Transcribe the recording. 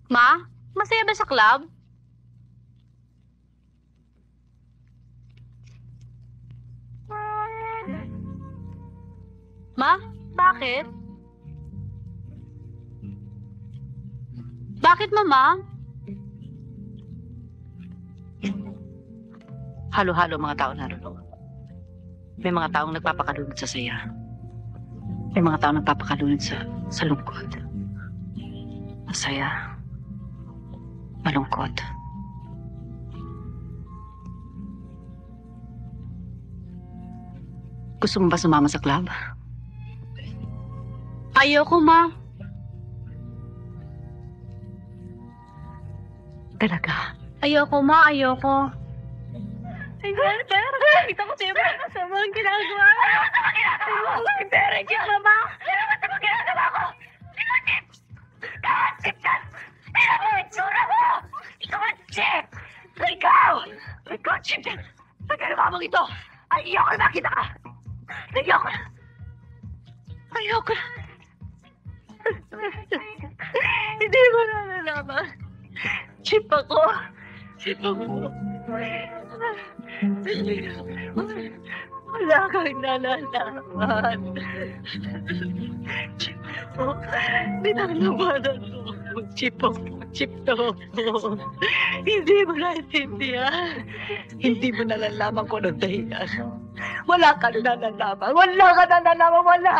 Ma, masaya ba sa club? Ma, bakit? Bakit, Mama? Halo-halo mga tao naroon. May mga taong nagpapakalunod sa saya. May mga taong nagpapakalunod sa lungkot. Masaya. Malungkot. Gusto mo ba sumama sa club? Ayoko, Ma. Talaga? Ayoko, Ma. Ayoko. Ay, pero nakikita ko sa'yo mga kasamang ginagawa. Ano ba naman ginagawa ko? Ay, pero dyan, Mama. Ano ba naman ginagawa ko? Ikaw, Chip! Ikaw, Chip! Ikaw, ang itsura mo! Ikaw, Chip! Ikaw! Ikaw, Chip! Ang ginawa mong ito! Ayoko na makita ka! Ayoko na! Ayoko na! Hindi mo na nalaman. Chip ako. Chip ako. Wala kang nalalaman. Chip ako. Binalabanan mo. Chip ako. Chip to. Hindi mo naintindihan. Hindi mo nalalaman kung anong dahilan. Wala ka nalalaman. Wala ka nalalaman. Wala.